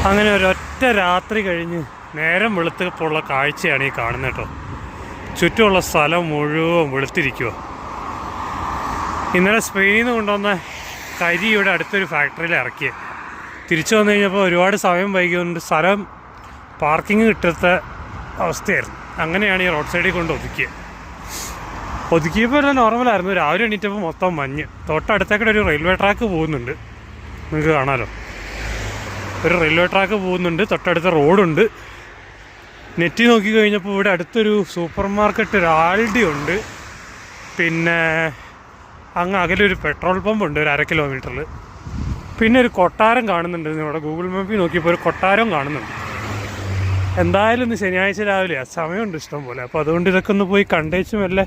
അങ്ങനെ ഒരൊറ്റ രാത്രി കഴിഞ്ഞ് നേരം വെളുത്തപ്പോഴുള്ള കാഴ്ചയാണ് ഈ കാണുന്നത് കേട്ടോ. ചുറ്റുമുള്ള സ്ഥലം മുഴുവൻ വെളുത്തിരിക്കുക. ഇന്നലെ സ്പെയിനിൽ നിന്ന് കൊണ്ടുവന്ന കരിയുടെ അടുത്തൊരു ഫാക്ടറിയിൽ ഇറക്കിയത്. തിരിച്ചു വന്നു കഴിഞ്ഞപ്പോൾ ഒരുപാട് സമയം വൈകിയുകൊണ്ട് സ്ഥലം പാർക്കിംഗ് കിട്ടാത്ത അവസ്ഥയായിരുന്നു. അങ്ങനെയാണ് ഈ റോഡ് സൈഡിൽ കൊണ്ട് ഒതുക്കിയപ്പോൾ എല്ലാം നോർമലായിരുന്നു. രാവിലെ എണീറ്റപ്പോൾ മൊത്തം മഞ്ഞ്. തൊട്ടടുത്തേക്കൂടെ ഒരു റെയിൽവേ ട്രാക്ക് പോകുന്നുണ്ട്, നിങ്ങൾക്ക് കാണാമല്ലോ. ഒരു റെയിൽവേ ട്രാക്ക് പോകുന്നുണ്ട്, തൊട്ടടുത്ത റോഡുണ്ട്. നെറ്റി നോക്കി കഴിഞ്ഞപ്പോൾ ഇവിടെ അടുത്തൊരു സൂപ്പർ മാർക്കറ്റ്, ഒരു ആൽഡി ഉണ്ട്. പിന്നെ അങ്ങ് അകലൊരു പെട്രോൾ പമ്പ് ഉണ്ട്, ഒരു 1/2 കിലോമീറ്ററിൽ. പിന്നെ ഒരു കൊട്ടാരം കാണുന്നുണ്ട്. ഇവിടെ ഗൂഗിൾ മാപ്പിൽ നോക്കിയപ്പോൾ ഒരു കൊട്ടാരം കാണുന്നുണ്ട്. എന്തായാലും ഇന്ന് ശനിയാഴ്ച രാവിലെയാണ്, സമയമുണ്ട് ഇഷ്ടം പോലെ. അപ്പോൾ അതുകൊണ്ട് ഇതൊക്കെ ഒന്ന് പോയി കണ്ടേച്ചും വല്ല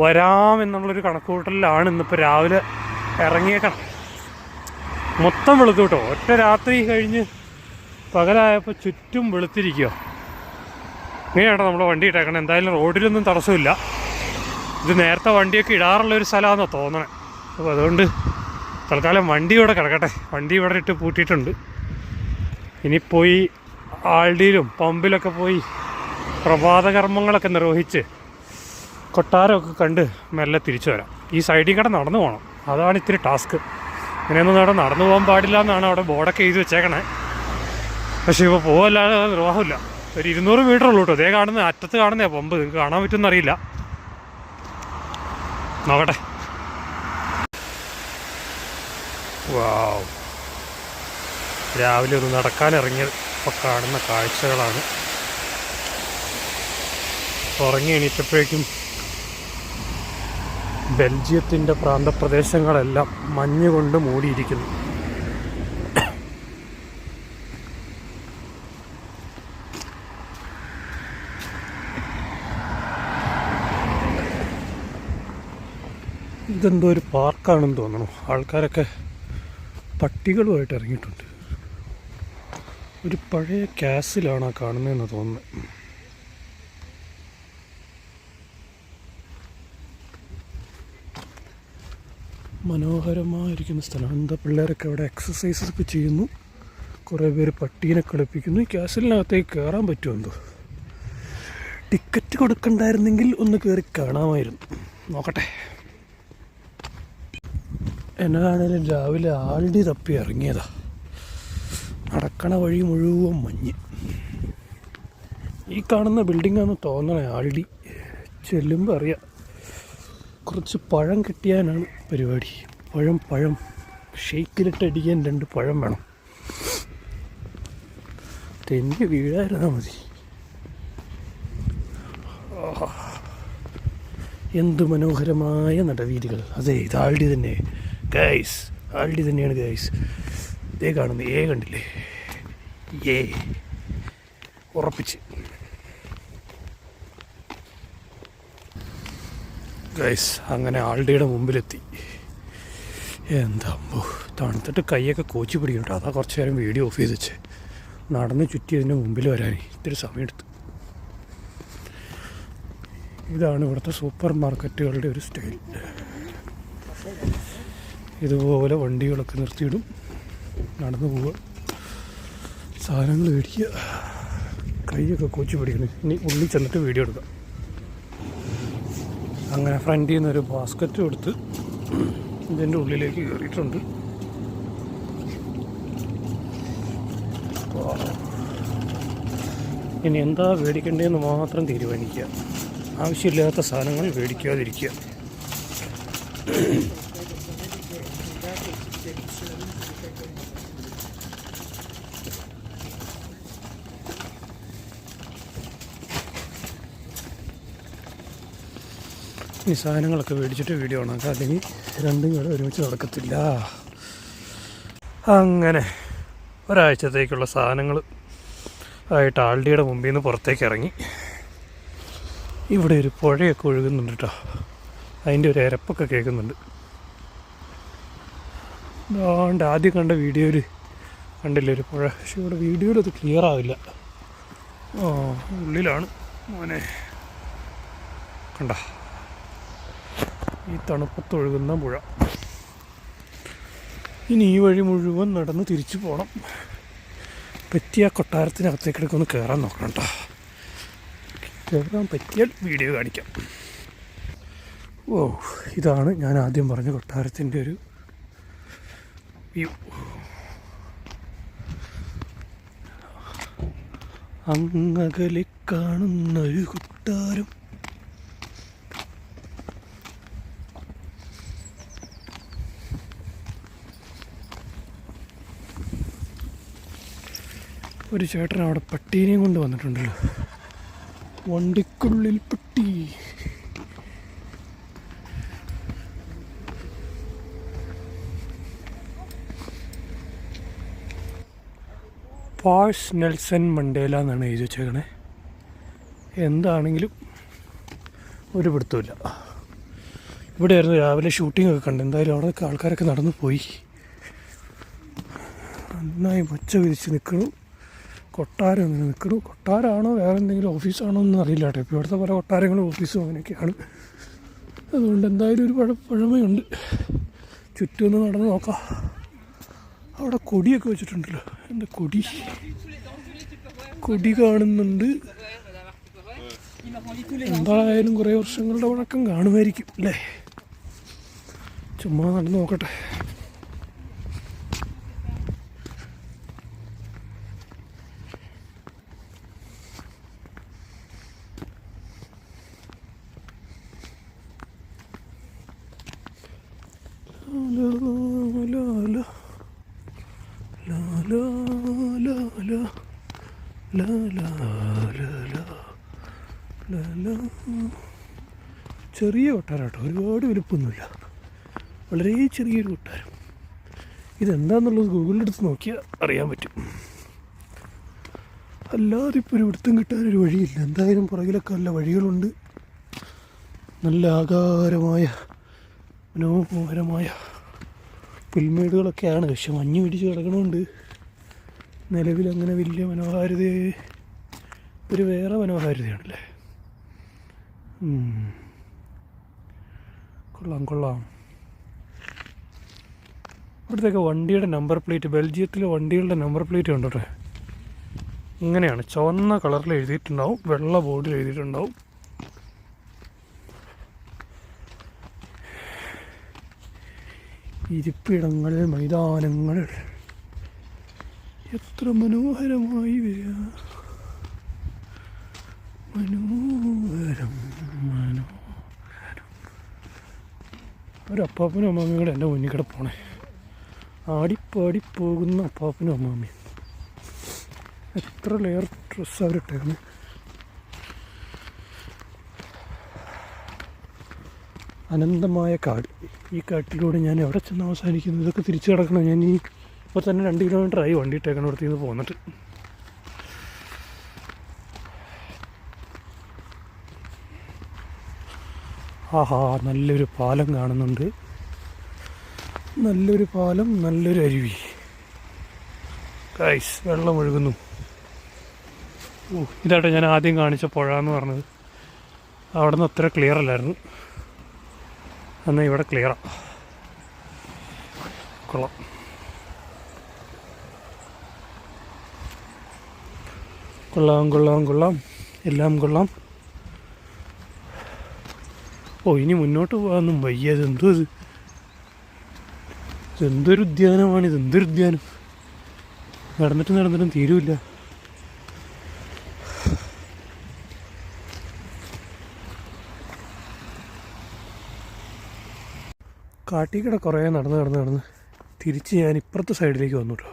വരാമെന്നുള്ളൊരു കണക്കുകൂട്ടലിലാണ് ഇന്നിപ്പോൾ രാവിലെ ഇറങ്ങിയേക്കണം. മൊത്തം വെളുത്തു കേട്ടോ. ഒറ്റ രാത്രി കഴിഞ്ഞ് പകലായപ്പോൾ ചുറ്റും വെളുത്തിരിക്കുക. ഇങ്ങനെയാട്ടോ നമ്മുടെ വണ്ടി ഇട്ടേക്കണം. എന്തായാലും റോഡിലൊന്നും തടസ്സമില്ല. ഇത് നേരത്തെ വണ്ടിയൊക്കെ ഇടാറുള്ളൊരു സ്ഥലമാണെന്നാണ് തോന്നണേ. അപ്പോൾ അതുകൊണ്ട് തൽക്കാലം വണ്ടി ഇവിടെ കിടക്കട്ടെ. വണ്ടി ഇവിടെ ഇട്ട് പൂട്ടിയിട്ടുണ്ട്. ഇനി പോയി ആൾഡിയിലും പമ്പിലൊക്കെ പോയി പ്രഭാതകർമ്മങ്ങളൊക്കെ നിർവഹിച്ച് കൊട്ടാരമൊക്കെ കണ്ട് മെല്ലെ തിരിച്ചു വരാം. ഈ സൈഡിൽ കൂടെ നടന്നു പോകണം, അതാണ് ഇത്തിരി ടാസ്ക്. ഇങ്ങനെയൊന്നും അവിടെ നടന്നു പോകാൻ പാടില്ല എന്നാണ് അവിടെ ബോർഡൊക്കെ എഴുതി വെച്ചേക്കണേ. പക്ഷേ ഇപ്പോൾ പോകല്ലാതെ നിർവാഹമില്ല. ഒരു 200 മീറ്റർ ഉള്ളൂ കേട്ടോ. അതേ കാണുന്ന അറ്റത്ത് കാണുന്നേ പമ്പ്. നിങ്ങൾക്ക് കാണാൻ പറ്റുമെന്ന് അറിയില്ല, നോക്കട്ടെ. വാവ്, രാവിലെ ഒന്ന് നടക്കാനിറങ്ങിയത് ഇപ്പോൾ കാണുന്ന കാഴ്ചകളാണ്. ഉറങ്ങി എണീറ്റപ്പോഴേക്കും ബെൽജിയത്തിൻ്റെ പ്രാന്തപ്രദേശങ്ങളെല്ലാം മഞ്ഞ് കൊണ്ട് മൂടിയിരിക്കുന്നു. ഇതെന്തോ ഒരു പാർക്കാണെന്ന് തോന്നുന്നു. ആൾക്കാരൊക്കെ പട്ടികളുമായിട്ട് ഇറങ്ങിയിട്ടുണ്ട്. ഒരു പഴയ കാസിലാണ് കാണുന്നതെന്ന് തോന്നുന്നത്. മനോഹരമായിരിക്കുന്ന സ്ഥലമാണ്. എന്താ പിള്ളേരൊക്കെ അവിടെ എക്സസൈസൊക്കെ ചെയ്യുന്നു. കുറേ പേര് പട്ടീനെ കളിപ്പിക്കുന്നു. ഈ കാസിലിനകത്തേക്ക് കയറാൻ പറ്റുമെന്തോ. ടിക്കറ്റ് കൊടുക്കണ്ടായിരുന്നെങ്കിൽ ഒന്ന് കയറി കാണാമായിരുന്നു. നോക്കട്ടെ. എന്നാണേലും രാവിലെ ആൾഡി തപ്പി ഇറങ്ങിയതാ. നടക്കണ വഴി മുഴുവൻ മഞ്ഞ്. ഈ കാണുന്ന ബിൽഡിങ്ങാണെന്ന് തോന്നണേ ആൾഡി. ചെല്ലുമ്പോൾ അറിയാം. കുറച്ച് പഴം കിട്ടിയാനാണ് പരിപാടി. പഴം ഷെയ്ക്കിലിട്ടടിക്കാൻ 2 പഴം വേണം. തെന്നി വീഴായിരുന്നാൽ മതി. എന്ത് മനോഹരമായ നടവീതികൾ. അതെ, ഇത് ആൾഡി തന്നെ ഗൈസ്. ആൾഡി തന്നെയാണ് ഗൈസ്. ഇതേ കാണുന്നു. കണ്ടില്ലേ? ഉറപ്പിച്ച് ഗൈസ്. അങ്ങനെ ആൾഡിയുടെ മുമ്പിലെത്തി. എന്താ തണുത്തിട്ട് കൈയൊക്കെ കോച്ചി പിടിക്കട്ടോ. അതാ കുറച്ച് നേരം വീഡിയോ ഓഫ് ചെയ്ത് വെച്ച് നടന്ന് ചുറ്റി ഇതിൻ്റെ മുമ്പിൽ വരാൻ ഇത്തിരി സമയമെടുത്ത്. ഇതാണ് ഇവിടുത്തെ സൂപ്പർ മാർക്കറ്റുകളുടെ ഒരു സ്റ്റൈൽ. ഇതുപോലെ വണ്ടികളൊക്കെ നിർത്തിയിടും, നടന്നു പോവുക, സാധനങ്ങൾ മേടിക്കുക, കൈയൊക്കെ കോച്ചി പിടിക്കണം. ഇനി ഉള്ളിൽ ചെന്നിട്ട് വീഡിയോ എടുക്കാം. അങ്ങനെ ഫ്രണ്ടിൽ നിന്നൊരു ബാസ്ക്കറ്റ് എടുത്ത് ഇതിൻ്റെ ഉള്ളിലേക്ക് കയറിയിട്ടുണ്ട്. ഇനി എന്താ മേടിക്കേണ്ടതെന്ന് മാത്രം തീരുമാനിക്കുക. ആവശ്യമില്ലാത്ത സാധനങ്ങൾ മേടിക്കാതിരിക്കുക. ഈ സാധനങ്ങളൊക്കെ മേടിച്ചിട്ട് വീഡിയോ ഉണ്ടാക്കാം, അല്ലെങ്കിൽ രണ്ടും കൂടെ ഒരുമിച്ച് നടക്കത്തില്ല. അങ്ങനെ ഒരാഴ്ചത്തേക്കുള്ള സാധനങ്ങൾ ആയിട്ട് ആൾഡിയുടെ മുമ്പിൽ നിന്ന് പുറത്തേക്ക് ഇറങ്ങി. ഇവിടെ ഒരു പുഴയൊക്കെ ഒഴുകുന്നുണ്ട് കേട്ടോ. അതിൻ്റെ ഒരു ഇരപ്പൊക്കെ കേൾക്കുന്നുണ്ട്. അതുകൊണ്ട് ആദ്യം കണ്ട വീഡിയോയിൽ കണ്ടില്ലേ ഒരു പുഴ. പക്ഷെ ഇവിടെ വീഡിയോയിൽ അത് ക്ലിയർ ആവില്ല. ഉള്ളിലാണ് മോനെ. കണ്ട ഈ തണുപ്പത്തൊഴുകുന്ന പുഴ. ഇനി ഈ വഴി മുഴുവൻ നടന്ന് തിരിച്ചു പോകണം. പറ്റിയ കൊട്ടാരത്തിനകത്തേക്കിടയ്ക്ക് ഒന്ന് കയറാൻ നോക്കണം കേട്ടോ. കയറാൻ പറ്റിയാൽ വീഡിയോ കാണിക്കാം. ഓ, ഇതാണ് ഞാൻ ആദ്യം പറഞ്ഞ കൊട്ടാരത്തിൻ്റെ ഒരു വ്യൂ. അങ്ങകലെ കാണുന്നൊരു കൊട്ടാരം. ഒരു ചേട്ടൻ അവിടെ പട്ടീനെയും കൊണ്ട് വന്നിട്ടുണ്ടല്ലോ. വണ്ടിക്കുള്ളിൽ പട്ടി. പാഴ്സ് നെൽസൺ മണ്ടേല എന്നാണ് എഴുതി വെച്ചേക്കണേ. എന്താണെങ്കിലും ഒരു പിടുത്തമില്ല. ഇവിടെയായിരുന്നു രാവിലെ ഷൂട്ടിംഗ് ഒക്കെ കണ്ട്. എന്തായാലും അവിടെയൊക്കെ ആൾക്കാരൊക്കെ നടന്നു പോയി. നന്നായി മച്ച വിരിച്ച് നിൽക്കണം. കൊട്ടാരം അങ്ങനെ നിൽക്കണം. കൊട്ടാരമാണോ വേറെ എന്തെങ്കിലും ഓഫീസാണോ എന്ന് അറിയില്ല കേട്ടോ. ഇപ്പോൾ ഇവിടുത്തെ പല കൊട്ടാരങ്ങളും ഓഫീസും അങ്ങനെയൊക്കെയാണ്. അതുകൊണ്ട് എന്തായാലും ഒരു പഴമയുണ്ട്. ചുറ്റും ഒന്ന് നടന്ന് നോക്കാം. അവിടെ കൊടിയൊക്കെ വെച്ചിട്ടുണ്ടല്ലോ. എന്താ കൊടി കാണുന്നുണ്ട്. എന്തായാലും കുറേ വർഷങ്ങളുടെ വഴക്കം കാണുമായിരിക്കും അല്ലേ. ചുമ്മാ നടന്ന് നോക്കട്ടെ. ചെറിയ കൊട്ടാരം കേട്ടോ, ഒരുപാട് വലുപ്പമൊന്നുമില്ല. വളരെ ചെറിയൊരു കൊട്ടാരം. ഇതെന്താണെന്നുള്ളത് ഗൂഗിളിലെടുത്ത് നോക്കിയാൽ അറിയാൻ പറ്റും. അല്ലാതെ ഇപ്പോൾ ഒരു പിടുത്തം കിട്ടാനൊരു വഴിയില്ല. എന്തായാലും പുറകിലൊക്കെ നല്ല വഴികളുണ്ട്. നല്ല ആകാരമായ മനോഹരമായ പുൽമേടുകളൊക്കെയാണ്. പക്ഷെ മഞ്ഞ് പിടിച്ച് കിടക്കണമുണ്ട്. നിലവിൽ അങ്ങനെ വലിയ മനോഹാരിത ഒരു വേറെ മനോഹാരിതയാണല്ലേ. കൊള്ളാം. ഇവിടുത്തെയൊക്കെ വണ്ടിയുടെ നമ്പർ പ്ലേറ്റ്, ബെൽജിയത്തിലെ വണ്ടികളുടെ നമ്പർ പ്ലേറ്റ് കണ്ടോട്ടെ. ഇങ്ങനെയാണ് ചുവന്ന കളറിൽ എഴുതിയിട്ടുണ്ടാവും, വെള്ള ബോർഡിൽ എഴുതിയിട്ടുണ്ടാവും. ഇരിപ്പിടങ്ങൾ, മൈതാനങ്ങൾ എത്ര മനോഹരമായി വരിക. മനോഹരം. ഒരു അപ്പാപ്പനും അമ്മാമ്മയും കൂടെ എൻ്റെ മുന്നിൽ കൂടെ പോണേ. ആടിപ്പാടി പോകുന്ന അപ്പാപ്പനും അമ്മാമ്മയും. എത്ര ലെയർ ഡ്രസ്സ് അവരിട്ടേക്കണേ. അനന്തമായ കാട്. ഈ കാട്ടിലൂടെ ഞാൻ എവിടെ ചെന്ന് അവസാനിക്കുന്നു? ഇതൊക്കെ തിരിച്ചു കിടക്കണം. ഞാൻ ഇപ്പോൾ തന്നെ 2 കിലോമീറ്ററായി വണ്ടി ഇട്ടേക്കണം ഇവിടുത്തെ നിന്ന് പോന്നിട്ട്. ആഹാ, നല്ലൊരു പാലം കാണുന്നുണ്ട്. നല്ലൊരു പാലം, നല്ലൊരു അരുവി. ഗൈസ്, വെള്ളം ഒഴുകുന്നു. ഇതാട്ടെ ഞാൻ ആദ്യം കാണിച്ച പുഴ എന്ന് പറഞ്ഞത്. അവിടെ നിന്ന് അത്ര ക്ലിയർ അല്ലായിരുന്നു. എന്നാൽ ഇവിടെ ക്ലിയറാണ്. കൊള്ളാം. എല്ലാം കൊള്ളാം. ഇനി മുന്നോട്ട് പോകാനൊന്നും വയ്യ. ഇതെന്തൊരു ഉദ്യാനമാണിത്. എന്തൊരു ഉദ്യാനം. നടന്നിട്ടും തീരുമില്ല. കാട്ടിക്കട കുറേ നടന്ന് തിരിച്ച് ഞാൻ ഇപ്പുറത്തെ സൈഡിലേക്ക് വന്നു കേട്ടോ.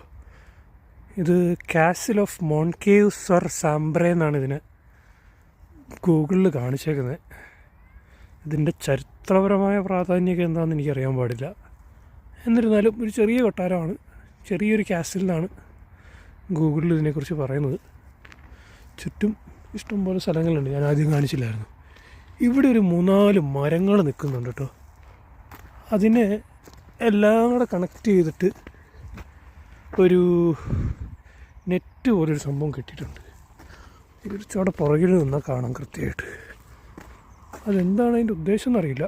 ഇത് കാസിൽ ഓഫ് മോൺകേവ് സർ സാംബ്രെ എന്നാണ് ഇതിനെ ഗൂഗിളിൽ കാണിച്ചേക്കുന്നത്. ഇതിൻ്റെ ചരിത്രപരമായ പ്രാധാന്യമൊക്കെ എന്താണെന്ന് എനിക്കറിയാൻ പാടില്ല. എന്നിരുന്നാലും ഒരു ചെറിയ കൊട്ടാരമാണ്, ചെറിയൊരു കാസിലാണ് ഗൂഗിളിൽ ഇതിനെക്കുറിച്ച് പറയുന്നത്. ചുറ്റും ഇഷ്ടംപോലെ സ്ഥലങ്ങളുണ്ട്. ഞാൻ ആദ്യം കാണിച്ചില്ലായിരുന്നു. ഇവിടെ ഒരു 3-4 മരങ്ങൾ നിൽക്കുന്നുണ്ട് കേട്ടോ. അതിനെ എല്ലാം കൂടെ കണക്ട് ചെയ്തിട്ട് ഒരു നെറ്റ് പോലൊരു സംഭവം കെട്ടിയിട്ടുണ്ട്. തീർച്ചയായിട്ടും അവിടെ പുറകിൽ നിന്നാൽ കാണാം കൃത്യമായിട്ട്. അതെന്താണ് അതിൻ്റെ ഉദ്ദേശം എന്നറിയില്ല.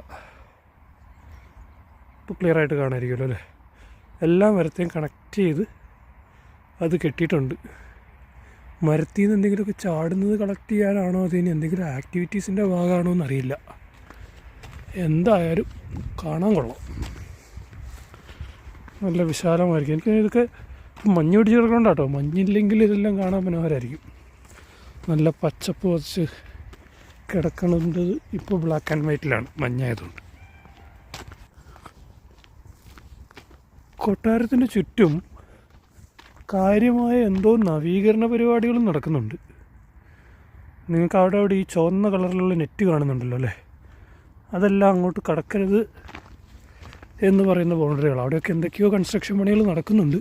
ഇപ്പോൾ ക്ലിയറായിട്ട് കാണാമായിരിക്കുമല്ലോ അല്ലേ. എല്ലാ മരത്തെയും കണക്ട് ചെയ്ത് അത് കെട്ടിയിട്ടുണ്ട്. മരത്തിൽ നിന്ന് എന്തെങ്കിലുമൊക്കെ ചാടുന്നത് കളക്ട് ചെയ്യാനാണോ അതിന് എന്തെങ്കിലും ആക്ടിവിറ്റീസിൻ്റെ ഭാഗമാണോ എന്നറിയില്ല. എന്തായാലും കാണാൻ കൊള്ളാം, നല്ല വിശാലമായിരിക്കും. എനിക്ക് ഇതൊക്കെ മഞ്ഞ് പിടിച്ച് കിടക്കണ്ട കേട്ടോ, മഞ്ഞില്ലെങ്കിൽ ഇതെല്ലാം കാണാൻ മനോഹരമായിരിക്കും. നല്ല പച്ചപ്പ് വച്ച് കിടക്കുന്നത് ഇപ്പോൾ ബ്ലാക്ക് ആൻഡ് വൈറ്റിലാണ് മഞ്ഞായതുകൊണ്ട്. കൊട്ടാരത്തിൻ്റെ ചുറ്റും കാര്യമായ എന്തോ നവീകരണ പരിപാടികളും നടക്കുന്നുണ്ട്. നിങ്ങൾക്ക് അവിടെ ഈ ചുവന്ന കളറിലുള്ള നെറ്റ് കാണുന്നുണ്ടല്ലോ അല്ലേ, അതെല്ലാം അങ്ങോട്ട് കടക്കരുത് എന്ന് പറയുന്ന ബൗണ്ടറികൾ. അവിടെയൊക്കെ എന്തൊക്കെയോ കൺസ്ട്രക്ഷൻ പണികൾ നടക്കുന്നുണ്ട്.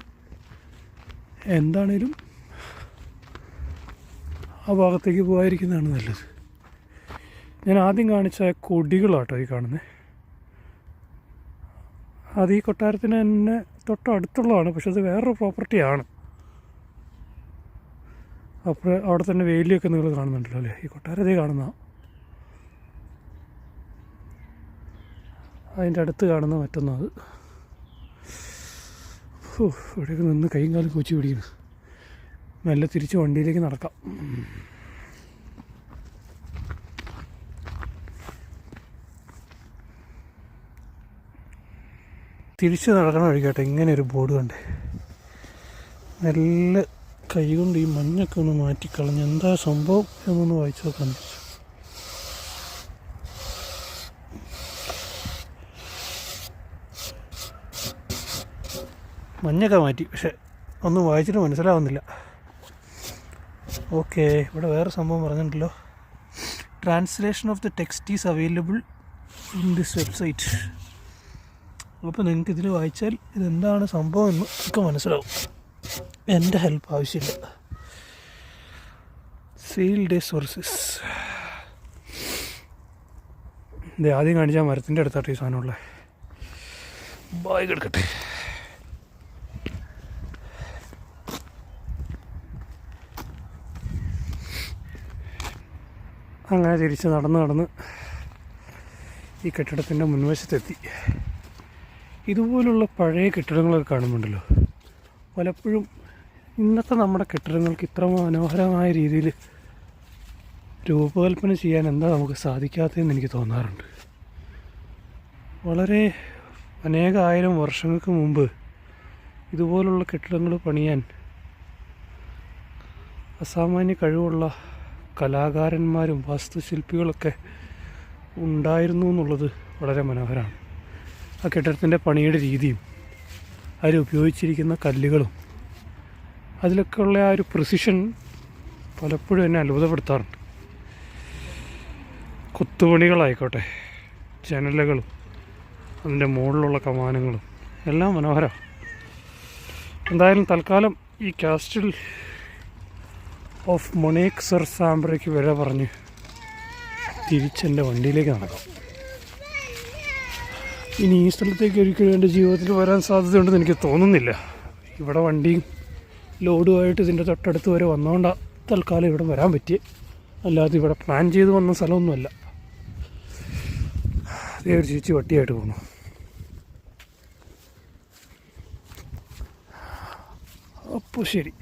എന്താണേലും ആ ഭാഗത്തേക്ക് പോകാതിരിക്കുന്നതാണ് നല്ലത്. ഞാൻ ആദ്യം കാണിച്ച കൊടികളാട്ടോ ഈ കാണുന്നത്. അത് ഈ കൊട്ടാരത്തിന് തന്നെ തൊട്ടടുത്തുള്ളതാണ്, പക്ഷെ അത് വേറൊരു പ്രോപ്പർട്ടിയാണ്. അപ്പോൾ അവിടെ തന്നെ വേലിയൊക്കെ നിങ്ങൾ കാണുന്നുണ്ടല്ലോ അല്ലേ, ഈ കൊട്ടാരത്തെ കാണുന്ന അതിൻ്റെ അടുത്ത് കാണുന്ന മറ്റൊന്നത്. ഇവിടെയൊക്കെ നിന്ന് കൈയും കാലും കൂച്ചി പിടിക്കുന്നു. മെല്ലെ തിരിച്ച് വണ്ടിയിലേക്ക് നടക്കാം. തിരിച്ച് നടക്കണ വഴിക്കട്ടെ ഇങ്ങനെ ഒരു ബോർഡ് കണ്ടേ, നല്ല കൈ കൊണ്ട് ഈ മഞ്ഞൊക്കെ ഒന്ന് മാറ്റിക്കളഞ്ഞ് എന്താ സംഭവം എന്നൊന്ന് വായിച്ചു നോക്കാൻ വെച്ചു. മഞ്ഞൊക്കെ മാറ്റി, പക്ഷെ ഒന്നും വായിച്ചിട്ട് മനസ്സിലാവുന്നില്ല. ഓക്കെ, ഇവിടെ വേറെ സംഭവം പറഞ്ഞിട്ടുണ്ടല്ലോ, translation of the text is available in this website. അപ്പോൾ നിങ്ങൾക്ക് ഇതിൽ വായിച്ചാൽ ഇതെന്താണ് സംഭവം എന്ന് ഒക്കെ മനസ്സിലാവും. എൻ്റെ ഹെൽപ്പ് ആവശ്യമില്ല. സെയിൽ ഡേ സോഴ്സസ് ഇത് ആദ്യം കാണിച്ചാൽ മരത്തിൻ്റെ അടുത്തായിട്ട് ഈ സാധനമുള്ളത്. ബാഗ് എടുക്കട്ടെ. അങ്ങനെ തിരിച്ച് നടന്ന് ഈ കെട്ടിടത്തിൻ്റെ മുൻവശത്തെത്തി. ഇതുപോലുള്ള പഴയ കെട്ടിടങ്ങളൊക്കെ കാണുന്നുണ്ടല്ലോ, പലപ്പോഴും ഇന്നത്തെ നമ്മുടെ കെട്ടിടങ്ങൾക്ക് ഇത്ര മനോഹരമായ രീതിയിൽ രൂപകൽപ്പന ചെയ്യാൻ എന്താ നമുക്ക് സാധിക്കാത്തതെന്ന് എനിക്ക് തോന്നാറുണ്ട്. വളരെ അനേകായിരം വർഷങ്ങൾക്ക് മുമ്പ് ഇതുപോലുള്ള കെട്ടിടങ്ങൾ പണിയാൻ അസാമാന്യ കഴിവുള്ള കലാകാരന്മാരും വാസ്തുശില്പികളൊക്കെ ഉണ്ടായിരുന്നു എന്നുള്ളത് വളരെ മനോഹരമാണ്. ആ കെട്ടിടത്തിൻ്റെ പണിയുടെ രീതിയും അതിലുപയോഗിച്ചിരിക്കുന്ന കല്ലുകളും അതിലൊക്കെ ഉള്ള ആ ഒരു പ്രിസിഷൻ പലപ്പോഴും എന്നെ അത്ഭുതപ്പെടുത്താറുണ്ട്. കൊത്തുപണികളായിക്കോട്ടെ, ജനലുകളും അതിൻ്റെ മുകളിലുള്ള കമാനങ്ങളും എല്ലാം മനോഹരമാണ്. എന്തായാലും തൽക്കാലം ഈ കാസ്റ്റിൽ ഓഫ് മൊണേക് സർ സാംബ്രയ്ക്ക് വില പറഞ്ഞ് തിരിച്ചെൻ്റെ വണ്ടിയിലേക്ക് നടക്കാം. ഇനി ഈ സ്ഥലത്തേക്ക് ഒരിക്കലും എൻ്റെ ജീവിതത്തിൽ വരാൻ സാധ്യതയുണ്ടെന്ന് എനിക്ക് തോന്നുന്നില്ല. ഇവിടെ വണ്ടിയും ലോഡുമായിട്ട് ഇതിൻ്റെ തൊട്ടടുത്ത് വരെ വന്നുകൊണ്ടാണ് തൽക്കാലം ഇവിടെ വരാൻ പറ്റിയേ. അല്ലാതെ ഇവിടെ പ്ലാൻ ചെയ്ത് വന്ന സ്ഥലമൊന്നുമല്ല. അതേ ഒരു ചേച്ചി വട്ടിയായിട്ട് പോകുന്നു. അപ്പോൾ ശരി.